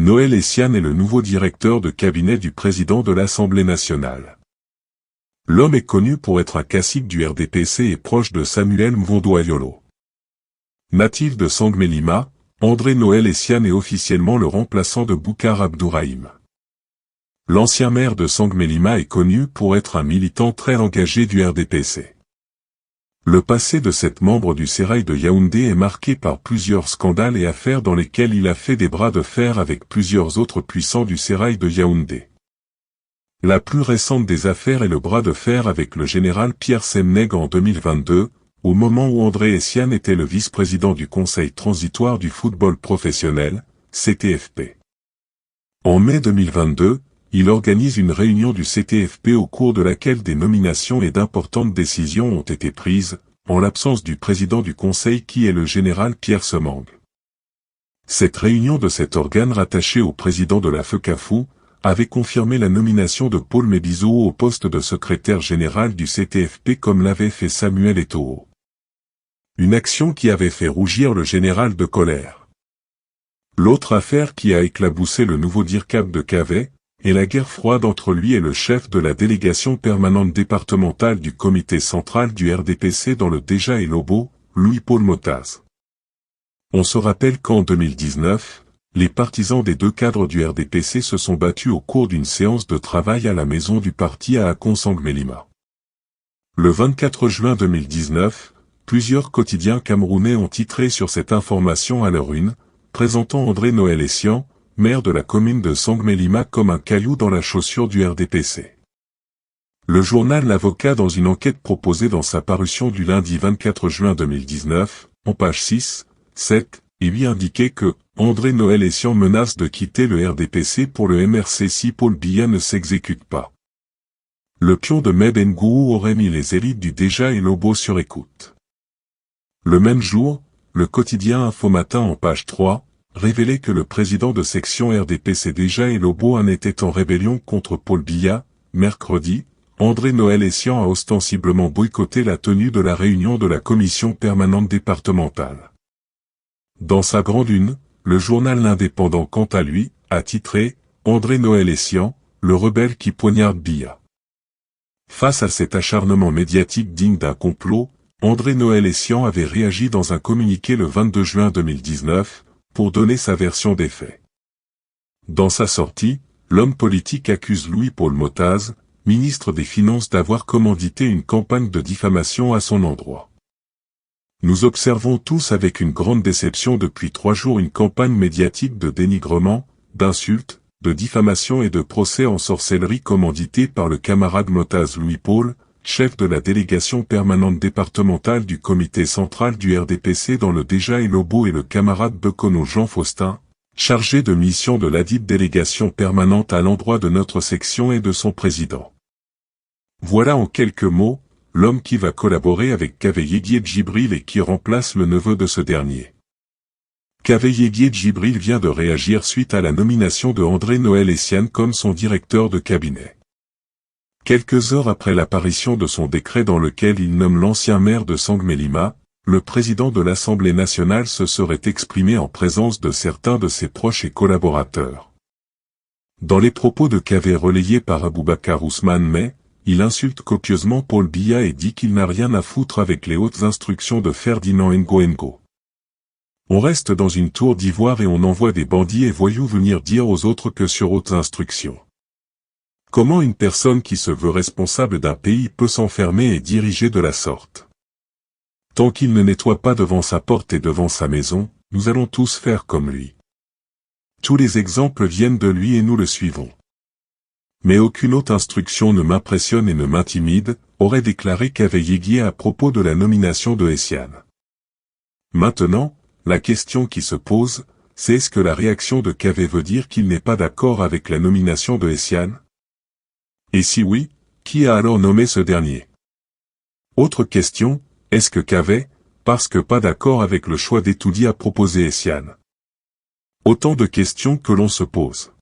Noël Essiane est le nouveau directeur de cabinet du président de l'Assemblée nationale. L'homme est connu pour être un cacique du RDPC et proche de Samuel Mvondo Ayolo. Natif de Sangmelima, André Noël Essiane est officiellement le remplaçant de Boucar Abdourahim. L'ancien maire de Sangmelima est connu pour être un militant très engagé du RDPC. Le passé de cet membre du Sérail de Yaoundé est marqué par plusieurs scandales et affaires dans lesquels il a fait des bras de fer avec plusieurs autres puissants du Sérail de Yaoundé. La plus récente des affaires est le bras de fer avec le général Pierre Semneg en 2022, au moment où André Essiane était le vice-président du Conseil transitoire du football professionnel, CTFP. En mai 2022, il organise une réunion du CTFP au cours de laquelle des nominations et d'importantes décisions ont été prises, en l'absence du président du conseil qui est le général Pierre Semneg. Cette réunion de cet organe rattaché au président de la FECAFOU avait confirmé la nomination de Paul Mébizo au poste de secrétaire général du CTFP comme l'avait fait Samuel Eto'o. Une action qui avait fait rougir le général de colère. L'autre affaire qui a éclaboussé le nouveau DIRCAP de Cavey, et la guerre froide entre lui et le chef de la délégation permanente départementale du comité central du RDPC dans le Déjà et Lobo, Louis-Paul Motaz. On se rappelle qu'en 2019, les partisans des deux cadres du RDPC se sont battus au cours d'une séance de travail à la maison du parti à Akon-Sangmelima. Le 24 juin 2019, plusieurs quotidiens camerounais ont titré sur cette information à leur une, présentant André Noël Essiane, maire de la commune de Sangmelima comme un caillou dans la chaussure du RDPC. Le journal L'Avocat dans une enquête proposée dans sa parution du lundi 24 juin 2019, en pages 6, 7 et 8 indiquait que André Noël Essiane menace de quitter le RDPC pour le MRC si Paul Biya ne s'exécute pas. Le pion de Meb Ngou aurait mis les élites du Déjà et Lobo sur écoute. Le même jour, le quotidien Info Matin en page 3, révélait que le président de section RDPC Déjà et Lobo en était en rébellion contre Paul Biya. Mercredi, André Noël Essiane a ostensiblement boycotté la tenue de la réunion de la commission permanente départementale. Dans sa grande une, le journal L'Indépendant quant à lui, a titré « André Noël Essiane, le rebelle qui poignarde Biya ». Face à cet acharnement médiatique digne d'un complot, André Noël Essiane avait réagi dans un communiqué le 22 juin 2019, pour donner sa version des faits. Dans sa sortie, l'homme politique accuse Louis-Paul Motaz, ministre des Finances d'avoir commandité une campagne de diffamation à son endroit. Nous observons tous avec une grande déception depuis 3 jours une campagne médiatique de dénigrement, d'insultes, de diffamation et de procès en sorcellerie commanditée par le camarade Motaz Louis-Paul, chef de la délégation permanente départementale du comité central du RDPC dans le Déjà et Lobo et le camarade Bekono Jean Faustin, chargé de mission de ladite délégation permanente à l'endroit de notre section et de son président. Voilà en quelques mots, l'homme qui va collaborer avec Kaveh Yeguié Djibril et qui remplace le neveu de ce dernier. Kaveh Yeguié Djibril vient de réagir suite à la nomination de André Noël Essiane comme son directeur de cabinet. Quelques heures après l'apparition de son décret dans lequel il nomme l'ancien maire de Sangmelima, le président de l'Assemblée nationale se serait exprimé en présence de certains de ses proches et collaborateurs. Dans les propos de Kaveh relayés par Aboubakar Ousmane May, il insulte copieusement Paul Biya et dit qu'il n'a rien à foutre avec les hautes instructions de Ferdinand Ngo. On reste dans une tour d'ivoire et on envoie des bandits et voyous venir dire aux autres que sur hautes instructions. Comment une personne qui se veut responsable d'un pays peut s'enfermer et diriger de la sorte? Tant qu'il ne nettoie pas devant sa porte et devant sa maison, nous allons tous faire comme lui. Tous les exemples viennent de lui et nous le suivons. Mais aucune autre instruction ne m'impressionne et ne m'intimide, aurait déclaré Kaveh Yeguié à propos de la nomination de Essiane. Maintenant, la question qui se pose, c'est est-ce que la réaction de Kaveh veut dire qu'il n'est pas d'accord avec la nomination de Essiane? Et si oui, qui a alors nommé ce dernier? Autre question, est-ce que Kaveh, parce que pas d'accord avec le choix d'Etoudi a proposé Essiane? Autant de questions que l'on se pose.